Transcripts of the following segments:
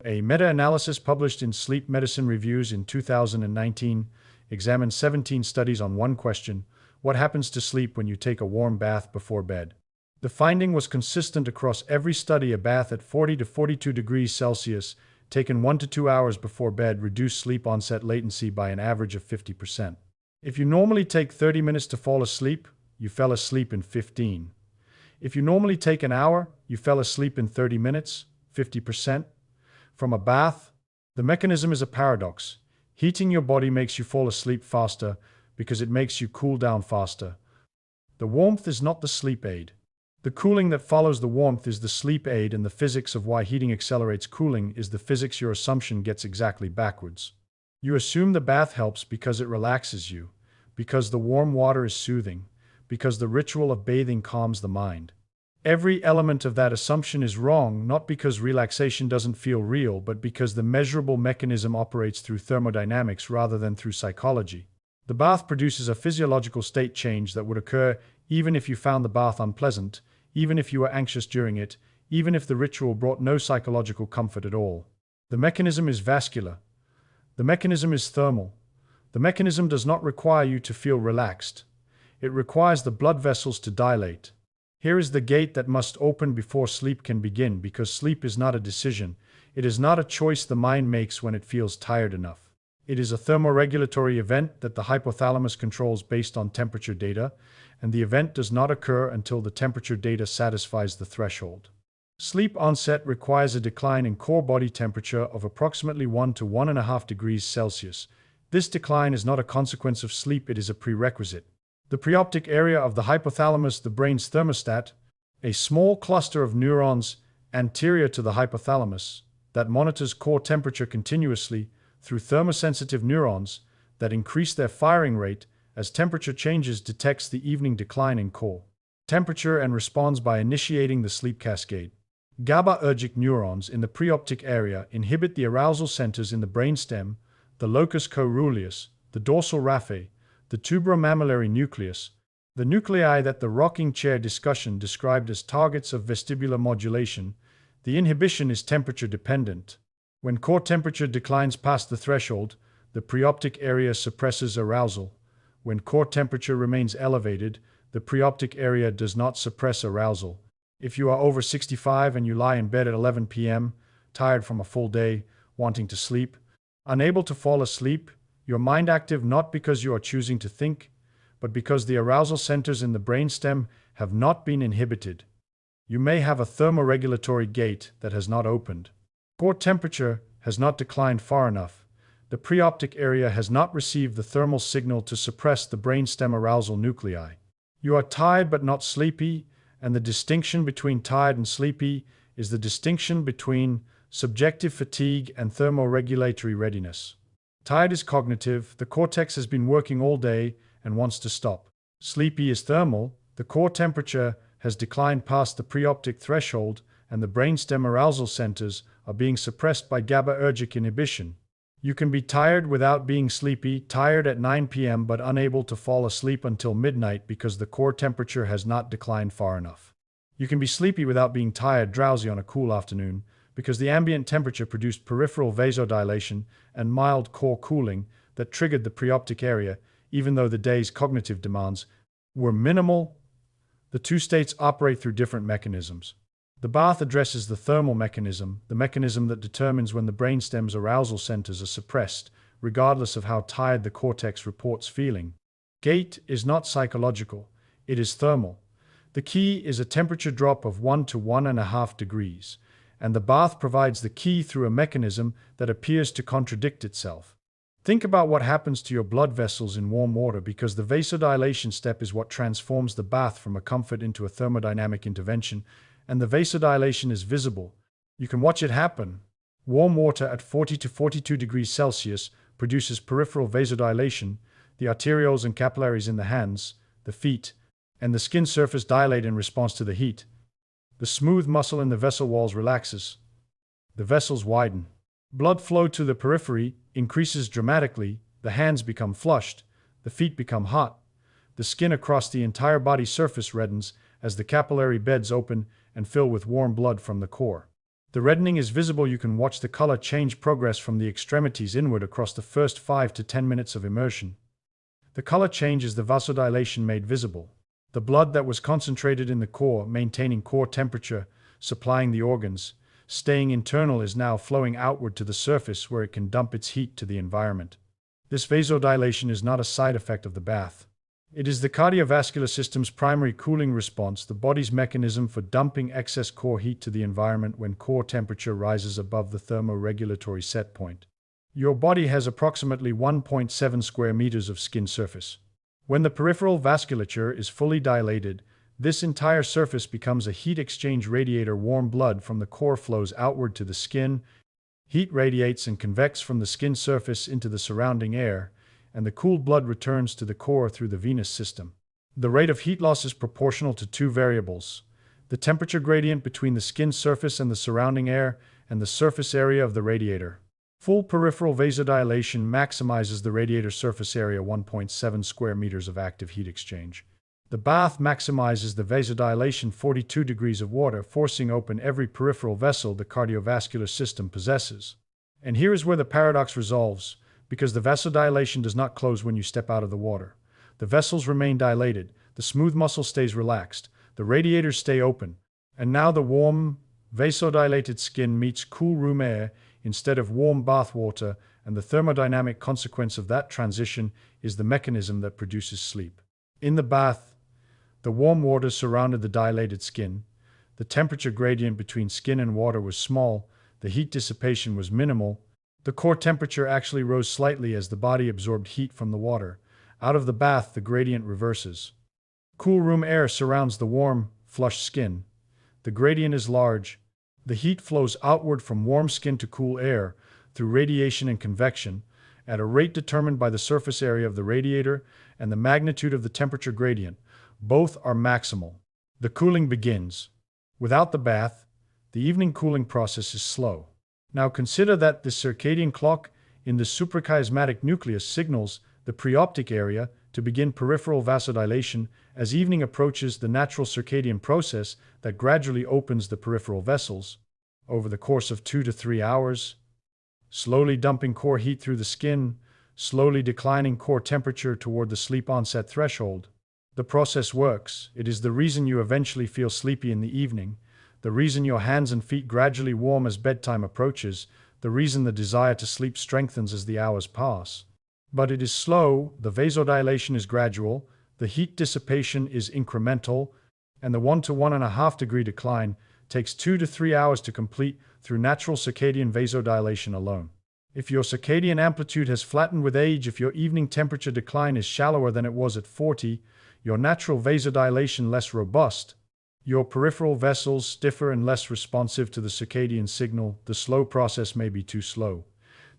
A meta-analysis published in Sleep Medicine Reviews in 2019 examined 17 studies on one question: what happens to sleep when you take a warm bath before bed? The finding was consistent across every study. A bath at 40 to 42 degrees Celsius, taken 1 to 2 hours before bed, reduced sleep onset latency by an average of 50%. If you normally take 30 minutes to fall asleep, you fell asleep in 15. If you normally take an hour, you fell asleep in 30 minutes, 50%. From a bath, the mechanism is a paradox. Heating your body makes you fall asleep faster because it makes you cool down faster. The warmth is not the sleep aid. The cooling that follows the warmth is the sleep aid, and the physics of why heating accelerates cooling is the physics your assumption gets exactly backwards. You assume the bath helps because it relaxes you, because the warm water is soothing, because the ritual of bathing calms the mind. Every element of that assumption is wrong, not because relaxation doesn't feel real, but because the measurable mechanism operates through thermodynamics rather than through psychology. The bath produces a physiological state change that would occur even if you found the bath unpleasant, even if you were anxious during it, even if the ritual brought no psychological comfort at all. The mechanism is vascular. The mechanism is thermal. The mechanism does not require you to feel relaxed. It requires the blood vessels to dilate. Here is the gate that must open before sleep can begin, because sleep is not a decision. It is not a choice the mind makes when it feels tired enough. It is a thermoregulatory event that the hypothalamus controls based on temperature data, and the event does not occur until the temperature data satisfies the threshold. Sleep onset requires a decline in core body temperature of approximately 1 to 1.5 degrees Celsius. This decline is not a consequence of sleep, it is a prerequisite. The preoptic area of the hypothalamus, the brain's thermostat, a small cluster of neurons anterior to the hypothalamus that monitors core temperature continuously through thermosensitive neurons that increase their firing rate as temperature changes, detects the evening decline in core temperature and responds by initiating the sleep cascade. GABAergic neurons in the preoptic area inhibit the arousal centers in the brainstem, the locus coeruleus, the dorsal raphe, the tuberomammillary nucleus, the nuclei that the rocking chair discussion described as targets of vestibular modulation. The inhibition is temperature dependent. When core temperature declines past the threshold, the preoptic area suppresses arousal. When core temperature remains elevated, the preoptic area does not suppress arousal. If you are over 65 and you lie in bed at 11 p.m., tired from a full day, wanting to sleep, unable to fall asleep, your mind active not because you are choosing to think, but because the arousal centers in the brainstem have not been inhibited. You may have a thermoregulatory gate that has not opened. Core temperature has not declined far enough. The preoptic area has not received the thermal signal to suppress the brainstem arousal nuclei. You are tired but not sleepy, and the distinction between tired and sleepy is the distinction between subjective fatigue and thermoregulatory readiness. Tired is cognitive, the cortex has been working all day and wants to stop. Sleepy is thermal, the core temperature has declined past the preoptic threshold and the brainstem arousal centers are being suppressed by GABAergic inhibition. You can be tired without being sleepy, tired at 9 p.m. but unable to fall asleep until midnight because the core temperature has not declined far enough. You can be sleepy without being tired, drowsy on a cool afternoon, because the ambient temperature produced peripheral vasodilation and mild core cooling that triggered the preoptic area, even though the day's cognitive demands were minimal. The two states operate through different mechanisms. The bath addresses the thermal mechanism, the mechanism that determines when the brainstem's arousal centers are suppressed, regardless of how tired the cortex reports feeling. Gate is not psychological, it is thermal. The key is a temperature drop of 1 to 1.5 degrees. And the bath provides the key through a mechanism that appears to contradict itself. Think about what happens to your blood vessels in warm water, because the vasodilation step is what transforms the bath from a comfort into a thermodynamic intervention, and the vasodilation is visible. You can watch it happen. Warm water at 40 to 42 degrees Celsius produces peripheral vasodilation. The arterioles and capillaries in the hands, the feet, and the skin surface dilate in response to the heat. The smooth muscle in the vessel walls relaxes. The vessels widen. Blood flow to the periphery increases dramatically, the hands become flushed, the feet become hot, the skin across the entire body surface reddens as the capillary beds open and fill with warm blood from the core. The reddening is visible. You can watch the color change progress from the extremities inward across the first 5 to 10 minutes of immersion. The color change is the vasodilation made visible. The blood that was concentrated in the core, maintaining core temperature, supplying the organs, staying internal, is now flowing outward to the surface where it can dump its heat to the environment. This vasodilation is not a side effect of the bath. It is the cardiovascular system's primary cooling response, the body's mechanism for dumping excess core heat to the environment when core temperature rises above the thermoregulatory set point. Your body has approximately 1.7 square meters of skin surface. When the peripheral vasculature is fully dilated, this entire surface becomes a heat exchange radiator. Warm blood from the core flows outward to the skin. Heat radiates and convects from the skin surface into the surrounding air, and the cooled blood returns to the core through the venous system. The rate of heat loss is proportional to two variables: the temperature gradient between the skin surface and the surrounding air, and the surface area of the radiator. Full peripheral vasodilation maximizes the radiator surface area, 1.7 square meters of active heat exchange. The bath maximizes the vasodilation, 42 degrees of water, forcing open every peripheral vessel the cardiovascular system possesses. And here is where the paradox resolves. Because the vasodilation does not close when you step out of the water. The vessels remain dilated, the smooth muscle stays relaxed, the radiators stay open, and now the warm, vasodilated skin meets cool room air instead of warm bath water, and the thermodynamic consequence of that transition is the mechanism that produces sleep. In the bath, the warm water surrounded the dilated skin, the temperature gradient between skin and water was small, the heat dissipation was minimal. The core temperature actually rose slightly as the body absorbed heat from the water. Out of the bath, the gradient reverses. Cool room air surrounds the warm, flushed skin. The gradient is large. The heat flows outward from warm skin to cool air through radiation and convection at a rate determined by the surface area of the radiator and the magnitude of the temperature gradient. Both are maximal. The cooling begins. Without the bath, the evening cooling process is slow. Now consider that the circadian clock in the suprachiasmatic nucleus signals the preoptic area to begin peripheral vasodilation. As evening approaches, the natural circadian process that gradually opens the peripheral vessels over the course of 2 to 3 hours, slowly dumping core heat through the skin, slowly declining core temperature toward the sleep onset threshold. The process works. It is the reason you eventually feel sleepy in the evening, the reason your hands and feet gradually warm as bedtime approaches, the reason the desire to sleep strengthens as the hours pass. But it is slow, the vasodilation is gradual, the heat dissipation is incremental, and the 1 to 1.5 degree decline takes 2 to 3 hours to complete through natural circadian vasodilation alone. If your circadian amplitude has flattened with age, if your evening temperature decline is shallower than it was at 40, your natural vasodilation less robust, your peripheral vessels stiffer and less responsive to the circadian signal, the slow process may be too slow.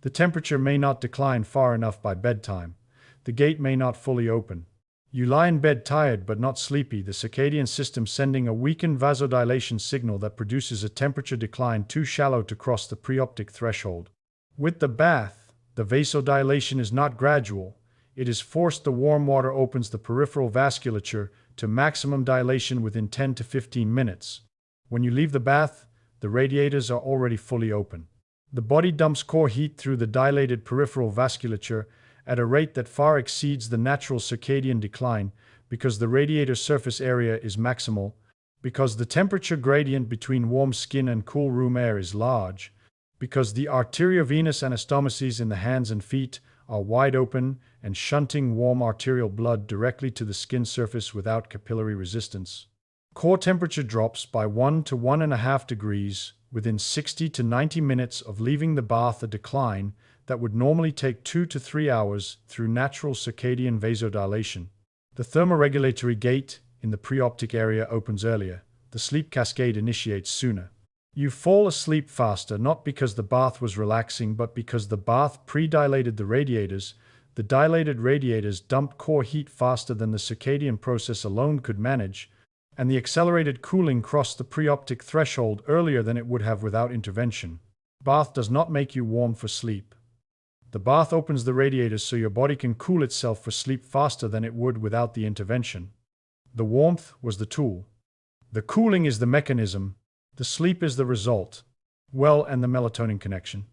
The temperature may not decline far enough by bedtime. The gate may not fully open. You lie in bed tired but not sleepy, the circadian system sending a weakened vasodilation signal that produces a temperature decline too shallow to cross the preoptic threshold. With the bath, the vasodilation is not gradual. It is forced. The warm water opens the peripheral vasculature to maximum dilation within 10 to 15 minutes. When you leave the bath, the radiators are already fully open. The body dumps core heat through the dilated peripheral vasculature at a rate that far exceeds the natural circadian decline because the radiator surface area is maximal, because the temperature gradient between warm skin and cool room air is large, because the arteriovenous anastomoses in the hands and feet are wide open and shunting warm arterial blood directly to the skin surface without capillary resistance. Core temperature drops by 1 to 1.5 degrees within 60 to 90 minutes of leaving the bath, a decline that would normally take 2 to 3 hours through natural circadian vasodilation. The thermoregulatory gate in the preoptic area opens earlier. The sleep cascade initiates sooner. You fall asleep faster, not because the bath was relaxing, but because the bath pre-dilated the radiators. The dilated radiators dumped core heat faster than the circadian process alone could manage, and the accelerated cooling crossed the preoptic threshold earlier than it would have without intervention. Bath does not make you warm for sleep. The bath opens the radiators so your body can cool itself for sleep faster than it would without the intervention. The warmth was the tool. The cooling is the mechanism. The sleep is the result. Well, and the melatonin connection.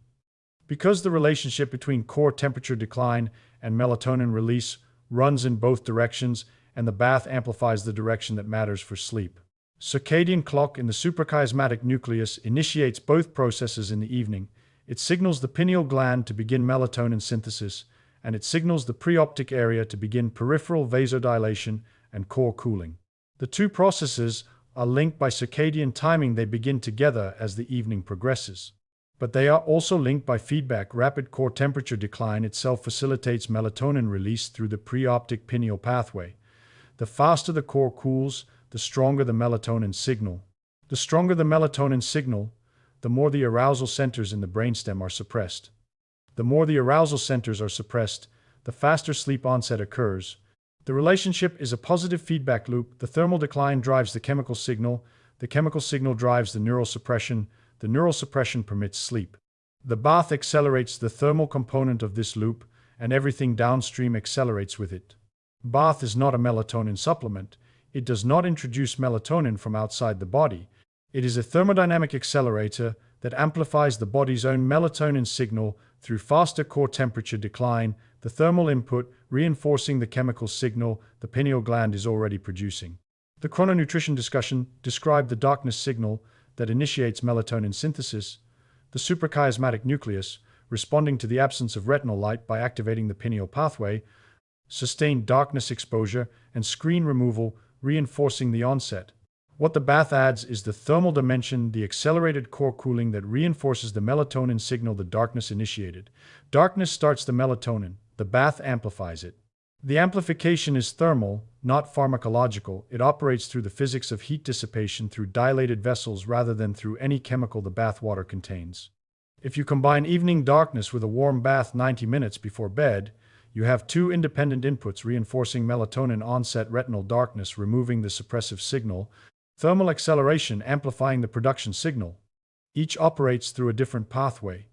Because the relationship between core temperature decline and melatonin release runs in both directions, and the bath amplifies the direction that matters for sleep. Circadian clock in the suprachiasmatic nucleus initiates both processes in the evening. It signals the pineal gland to begin melatonin synthesis, and it signals the preoptic area to begin peripheral vasodilation and core cooling. The two processes are linked by circadian timing. They begin together as the evening progresses. But they are also linked by feedback. Rapid core temperature decline itself facilitates melatonin release through the preoptic pineal pathway. The faster the core cools, the stronger the melatonin signal. The stronger the melatonin signal, the more the arousal centers in the brainstem are suppressed. The more the arousal centers are suppressed, the faster sleep onset occurs. The relationship is a positive feedback loop. The thermal decline drives the chemical signal drives the neural suppression permits sleep. The bath accelerates the thermal component of this loop, and everything downstream accelerates with it. Bath is not a melatonin supplement. It does not introduce melatonin from outside the body. It is a thermodynamic accelerator that amplifies the body's own melatonin signal through faster core temperature decline, the thermal input reinforcing the chemical signal the pineal gland is already producing. The chrononutrition discussion described the darkness signal that initiates melatonin synthesis, the suprachiasmatic nucleus responding to the absence of retinal light by activating the pineal pathway, sustained darkness exposure, and screen removal reinforcing the onset. What the bath adds is the thermal dimension, the accelerated core cooling that reinforces the melatonin signal the darkness initiated. Darkness starts the melatonin, the bath amplifies it. The amplification is thermal, not pharmacological. It operates through the physics of heat dissipation through dilated vessels rather than through any chemical the bath water contains. If you combine evening darkness with a warm bath 90 minutes before bed, you have two independent inputs reinforcing melatonin onset, retinal darkness removing the suppressive signal, thermal acceleration amplifying the production signal. Each operates through a different pathway.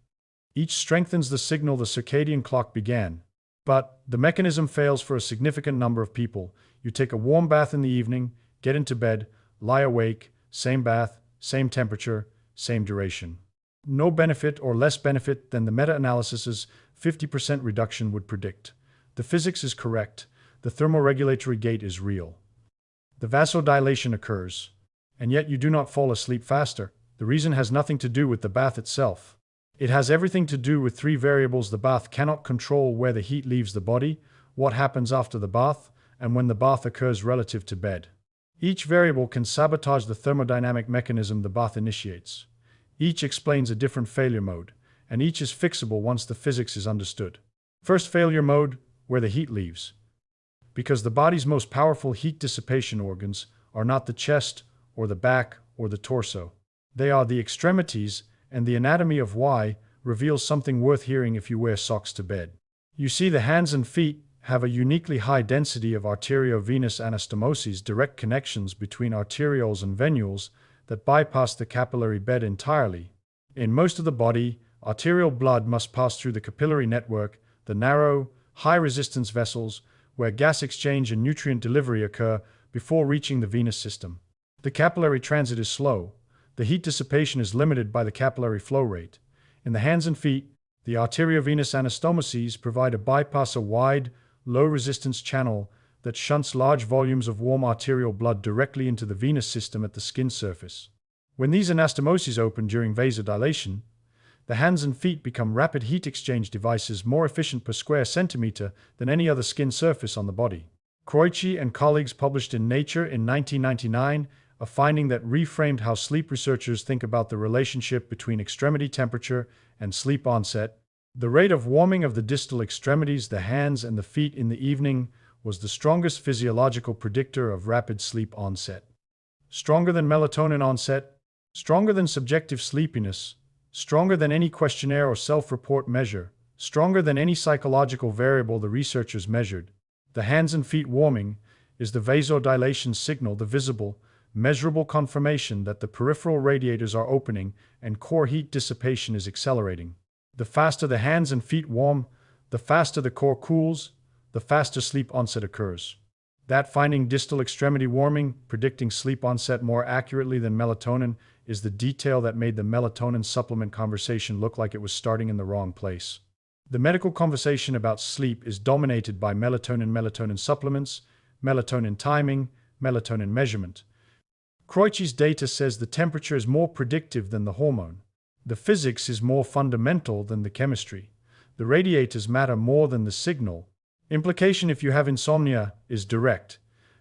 Each strengthens the signal the circadian clock began. But the mechanism fails for a significant number of people. You take a warm bath in the evening, get into bed, lie awake, same bath, same temperature, same duration. No benefit or less benefit than the meta-analysis's 50% reduction would predict. The physics is correct. The thermoregulatory gate is real. The vasodilation occurs. And yet you do not fall asleep faster. The reason has nothing to do with the bath itself. It has everything to do with three variables. The bath cannot control where the heat leaves the body, what happens after the bath, and when the bath occurs relative to bed. Each variable can sabotage the thermodynamic mechanism the bath initiates. Each explains a different failure mode, and each is fixable once the physics is understood. First failure mode, where the heat leaves. Because the body's most powerful heat dissipation organs are not the chest or the back or the torso. They are the extremities, and the anatomy of why reveals something worth hearing if you wear socks to bed. You see, the hands and feet have a uniquely high density of arteriovenous anastomoses, direct connections between arterioles and venules that bypass the capillary bed entirely. In most of the body, arterial blood must pass through the capillary network, the narrow, high-resistance vessels where gas exchange and nutrient delivery occur before reaching the venous system. The capillary transit is slow. The heat dissipation is limited by the capillary flow rate. In the hands and feet, the arteriovenous anastomoses provide a wide, low-resistance channel that shunts large volumes of warm arterial blood directly into the venous system at the skin surface. When these anastomoses open during vasodilation, the hands and feet become rapid heat exchange devices more efficient per square centimeter than any other skin surface on the body. Croce and colleagues published in Nature in 1999 a finding that reframed how sleep researchers think about the relationship between extremity temperature and sleep onset. The rate of warming of the distal extremities, the hands and the feet in the evening, was the strongest physiological predictor of rapid sleep onset. Stronger than melatonin onset, stronger than subjective sleepiness, stronger than any questionnaire or self-report measure, stronger than any psychological variable the researchers measured. The hands and feet warming is the vasodilation signal, the visible, measurable confirmation that the peripheral radiators are opening and core heat dissipation is accelerating. The faster the hands and feet warm, the faster the core cools, the faster sleep onset occurs. That finding, distal extremity warming, predicting sleep onset more accurately than melatonin, is the detail that made the melatonin supplement conversation look like it was starting in the wrong place. The medical conversation about sleep is dominated by melatonin supplements, melatonin timing, melatonin measurement. Kreutz's data says the temperature is more predictive than the hormone. The physics is more fundamental than the chemistry. The radiators matter more than the signal. Implication if you have insomnia is direct.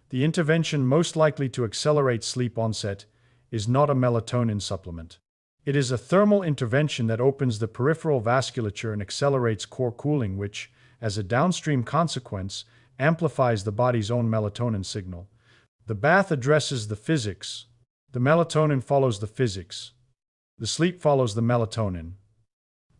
The intervention most likely to accelerate sleep onset is not a melatonin supplement. It is a thermal intervention that opens the peripheral vasculature and accelerates core cooling, which, as a downstream consequence, amplifies the body's own melatonin signal. The bath addresses the physics. The melatonin follows the physics. The sleep follows the melatonin.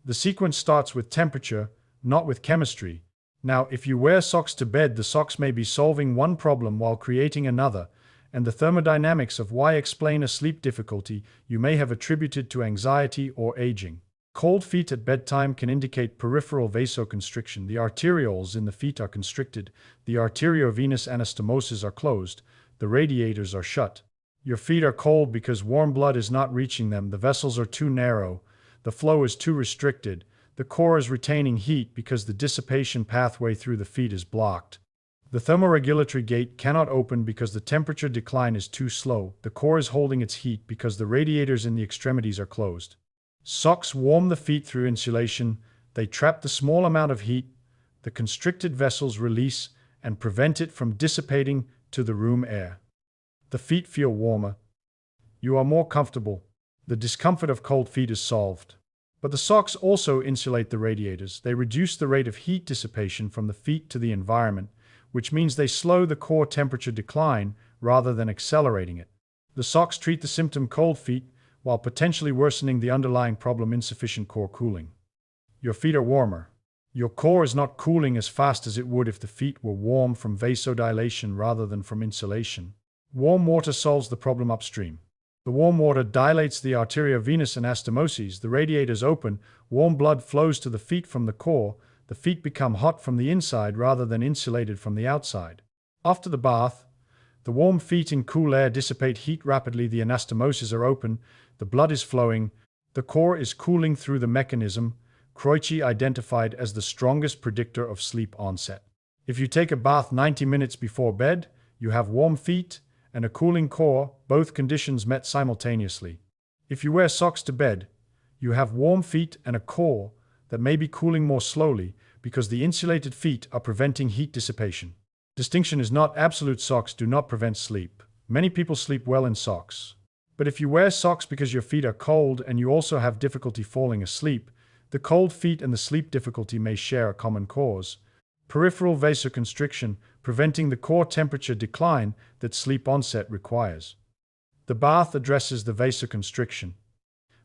The sequence starts with temperature, not with chemistry. Now, if you wear socks to bed, the socks may be solving one problem while creating another, and the thermodynamics of why explain a sleep difficulty you may have attributed to anxiety or aging. Cold feet at bedtime can indicate peripheral vasoconstriction. The arterioles in the feet are constricted. The arteriovenous anastomoses are closed. The radiators are shut. Your feet are cold because warm blood is not reaching them. The vessels are too narrow. The flow is too restricted. The core is retaining heat because the dissipation pathway through the feet is blocked. The thermoregulatory gate cannot open because the temperature decline is too slow. The core is holding its heat because the radiators in the extremities are closed. Socks warm the feet through insulation. They trap the small amount of heat the constricted vessels release and prevent it from dissipating to the room air. The feet feel warmer. You are more comfortable. The discomfort of cold feet is solved. But the socks also insulate the radiators. They reduce the rate of heat dissipation from the feet to the environment, which means they slow the core temperature decline rather than accelerating it. The socks treat the symptom cold feet while potentially worsening the underlying problem insufficient core cooling. Your feet are warmer. Your core is not cooling as fast as it would if the feet were warm from vasodilation rather than from insulation. Warm water solves the problem upstream. The warm water dilates the arteriovenous anastomoses, the radiators open, warm blood flows to the feet from the core, the feet become hot from the inside rather than insulated from the outside. After the bath, the warm feet in cool air dissipate heat rapidly, the anastomoses are open, the blood is flowing, the core is cooling through the mechanism Kreutz identified as the strongest predictor of sleep onset. If you take a bath 90 minutes before bed, you have warm feet and a cooling core, both conditions met simultaneously. If you wear socks to bed, you have warm feet and a core that may be cooling more slowly because the insulated feet are preventing heat dissipation. Distinction is not absolute. Socks do not prevent sleep. Many people sleep well in socks. But if you wear socks because your feet are cold and you also have difficulty falling asleep, the cold feet and the sleep difficulty may share a common cause: peripheral vasoconstriction, preventing the core temperature decline that sleep onset requires. The bath addresses the vasoconstriction.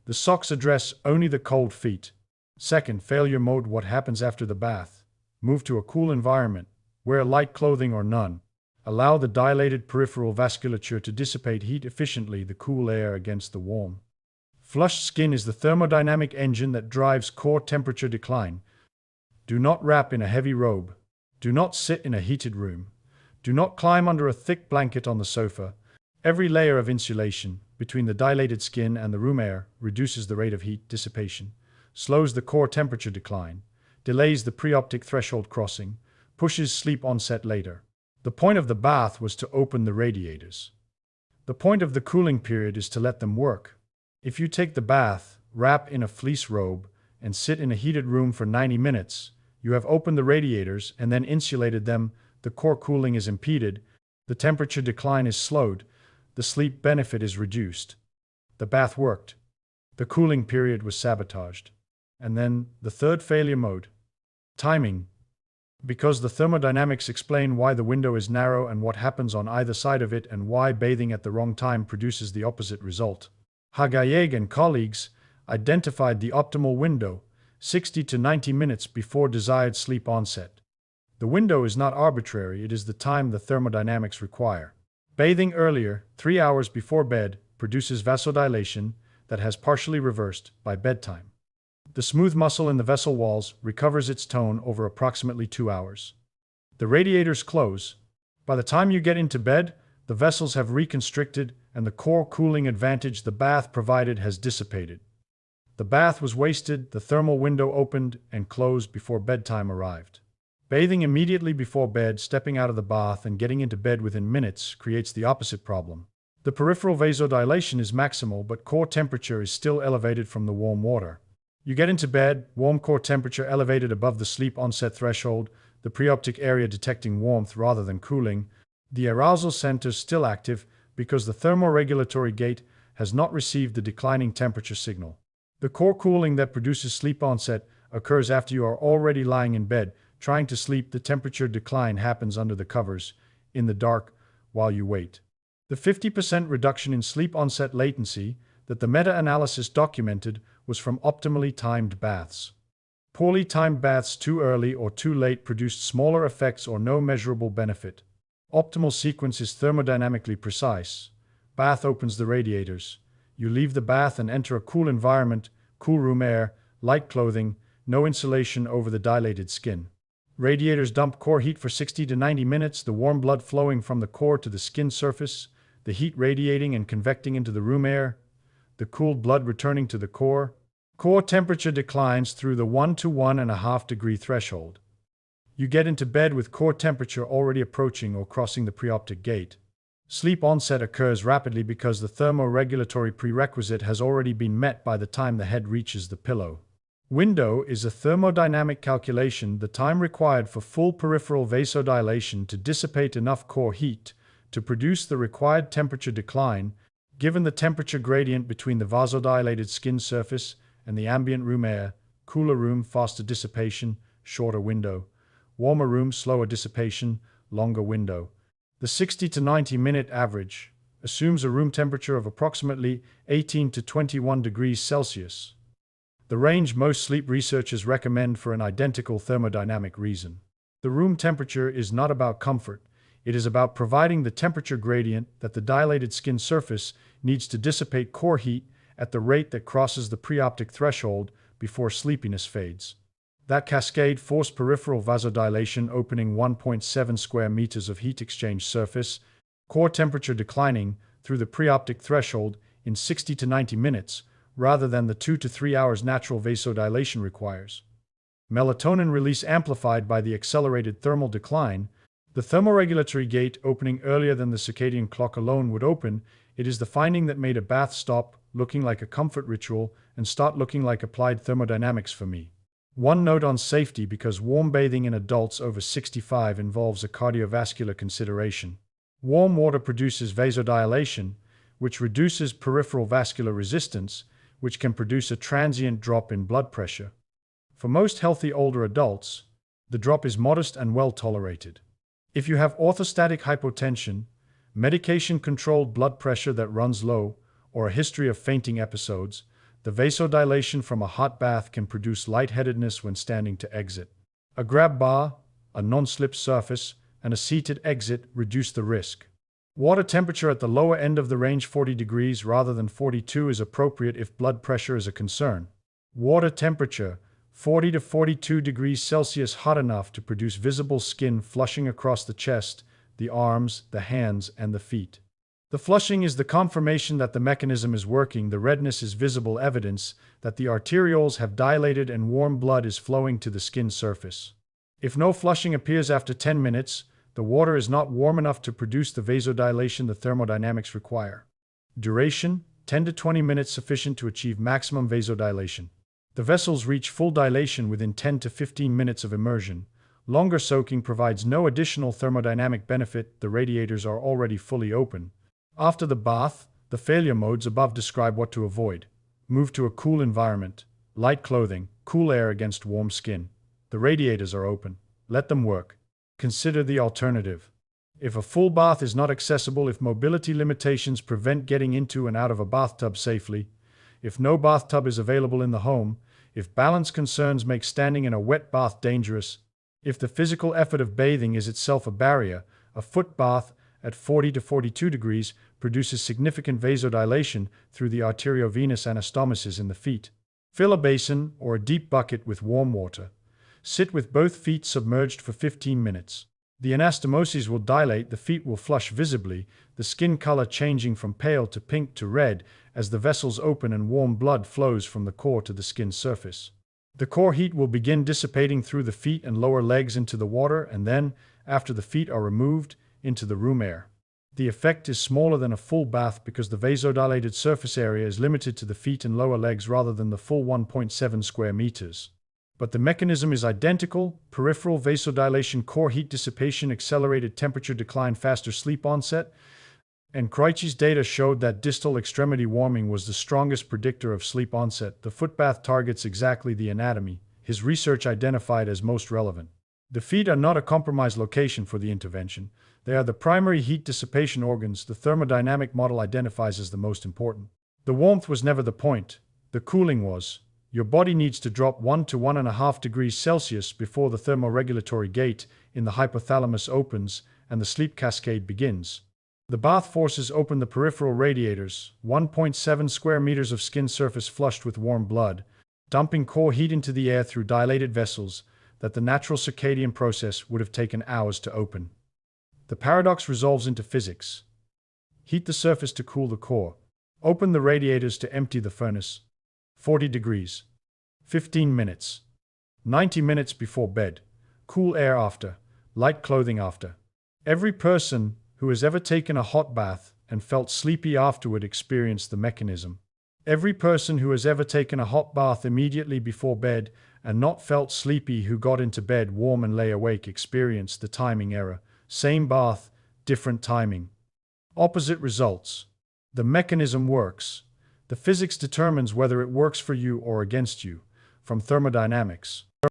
The socks address only the cold feet. Second, failure mode. What happens after the bath? Move to a cool environment. Wear light clothing or none. Allow the dilated peripheral vasculature to dissipate heat efficiently, the cool air against the warm. Flushed skin is the thermodynamic engine that drives core temperature decline. Do not wrap in a heavy robe. Do not sit in a heated room. Do not climb under a thick blanket on the sofa. Every layer of insulation between the dilated skin and the room air reduces the rate of heat dissipation, slows the core temperature decline, delays the preoptic threshold crossing, pushes sleep onset later. The point of the bath was to open the radiators. The point of the cooling period is to let them work. If you take the bath, wrap in a fleece robe, and sit in a heated room for 90 minutes, you have opened the radiators and then insulated them, the core cooling is impeded, the temperature decline is slowed, the sleep benefit is reduced. The bath worked. The cooling period was sabotaged. And then, the third failure mode. Timing. Because the thermodynamics explain why the window is narrow and what happens on either side of it and why bathing at the wrong time produces the opposite result. Hagayeg and colleagues identified the optimal window, 60 to 90 minutes before desired sleep onset. The window is not arbitrary, it is the time the thermodynamics require. Bathing earlier, 3 hours before bed, produces vasodilation that has partially reversed by bedtime. The smooth muscle in the vessel walls recovers its tone over approximately 2 hours. The radiators close. By the time you get into bed, the vessels have reconstricted and the core cooling advantage the bath provided has dissipated. The bath was wasted, the thermal window opened and closed before bedtime arrived. Bathing immediately before bed, stepping out of the bath, and getting into bed within minutes creates the opposite problem. The peripheral vasodilation is maximal, but core temperature is still elevated from the warm water. You get into bed, warm core temperature elevated above the sleep onset threshold, the preoptic area detecting warmth rather than cooling, the arousal centers still active because the thermoregulatory gate has not received the declining temperature signal. The core cooling that produces sleep onset occurs after you are already lying in bed, trying to sleep. The temperature decline happens under the covers, in the dark, while you wait. The 50% reduction in sleep onset latency that the meta-analysis documented was from optimally timed baths. Poorly timed baths too early or too late produced smaller effects or no measurable benefit. Optimal sequence is thermodynamically precise. Bath opens the radiators. You leave the bath and enter a cool environment, cool room air, light clothing, no insulation over the dilated skin. Radiators dump core heat for 60 to 90 minutes, the warm blood flowing from the core to the skin surface, the heat radiating and convecting into the room air, the cooled blood returning to the core. Core temperature declines through the 1 to 1.5 degree threshold. You get into bed with core temperature already approaching or crossing the preoptic gate. Sleep onset occurs rapidly because the thermoregulatory prerequisite has already been met by the time the head reaches the pillow. Window is a thermodynamic calculation, the time required for full peripheral vasodilation to dissipate enough core heat to produce the required temperature decline, given the temperature gradient between the vasodilated skin surface and the ambient room air. Cooler room, faster dissipation, shorter window. Warmer room, slower dissipation, longer window. The 60 to 90 minute average assumes a room temperature of approximately 18 to 21 degrees Celsius. The range most sleep researchers recommend for an identical thermodynamic reason. The room temperature is not about comfort. It is about providing the temperature gradient that the dilated skin surface needs to dissipate core heat at the rate that crosses the preoptic threshold before sleepiness fades. That cascade forced peripheral vasodilation, opening 1.7 square meters of heat exchange surface, core temperature declining through the preoptic threshold in 60 to 90 minutes, rather than the 2 to 3 hours natural vasodilation requires. Melatonin release amplified by the accelerated thermal decline. The thermoregulatory gate opening earlier than the circadian clock alone would open. It is the finding that made a bath stop looking like a comfort ritual and start looking like applied thermodynamics for me. One note on safety, because warm bathing in adults over 65 involves a cardiovascular consideration. Warm water produces vasodilation, which reduces peripheral vascular resistance, which can produce a transient drop in blood pressure. For most healthy older adults, the drop is modest and well tolerated. If you have orthostatic hypotension, medication-controlled blood pressure that runs low, or a history of fainting episodes, the vasodilation from a hot bath can produce lightheadedness when standing to exit. A grab bar, a non-slip surface, and a seated exit reduce the risk. Water temperature at the lower end of the range, 40 degrees rather than 42, is appropriate if blood pressure is a concern. Water temperature, 40 to 42 degrees Celsius, hot enough to produce visible skin flushing across the chest, the arms, the hands, and the feet. The flushing is the confirmation that the mechanism is working. The redness is visible evidence that the arterioles have dilated and warm blood is flowing to the skin surface. If no flushing appears after 10 minutes, the water is not warm enough to produce the vasodilation the thermodynamics require. Duration, 10 to 20 minutes, sufficient to achieve maximum vasodilation. The vessels reach full dilation within 10 to 15 minutes of immersion. Longer soaking provides no additional thermodynamic benefit. The radiators are already fully open. After the bath, the failure modes above describe what to avoid. Move to a cool environment. Light clothing, cool air against warm skin. The radiators are open. Let them work. Consider the alternative. If a full bath is not accessible, if mobility limitations prevent getting into and out of a bathtub safely, if no bathtub is available in the home, if balance concerns make standing in a wet bath dangerous, if the physical effort of bathing is itself a barrier, a foot bath at 40 to 42 degrees produces significant vasodilation through the arteriovenous anastomosis in the feet. Fill a basin or a deep bucket with warm water. Sit with both feet submerged for 15 minutes. The anastomoses will dilate, the feet will flush visibly, the skin color changing from pale to pink to red as the vessels open and warm blood flows from the core to the skin surface. The core heat will begin dissipating through the feet and lower legs into the water, and then, after the feet are removed, into the room air. The effect is smaller than a full bath because the vasodilated surface area is limited to the feet and lower legs rather than the full 1.7 square meters. But the mechanism is identical: peripheral vasodilation, core heat dissipation, accelerated temperature decline, faster sleep onset. And Krejci's data showed that distal extremity warming was the strongest predictor of sleep onset. The footbath targets exactly the anatomy his research identified as most relevant. The feet are not a compromised location for the intervention. They are the primary heat dissipation organs the thermodynamic model identifies as the most important. The warmth was never the point. The cooling was. Your body needs to drop 1 to 1.5 degrees Celsius before the thermoregulatory gate in the hypothalamus opens and the sleep cascade begins. The bath forces open the peripheral radiators, 1.7 square meters of skin surface flushed with warm blood, dumping core heat into the air through dilated vessels that the natural circadian process would have taken hours to open. The paradox resolves into physics. Heat the surface to cool the core. Open the radiators to empty the furnace. 40 degrees. 15 minutes. 90 minutes before bed. Cool air after. Light clothing after. Every person who has ever taken a hot bath and felt sleepy afterward experienced the mechanism. Every person who has ever taken a hot bath immediately before bed and not felt sleepy who got into bed warm and lay awake experienced the timing error. Same bath, different timing. Opposite results. The mechanism works. The physics determines whether it works for you or against you. From thermodynamics.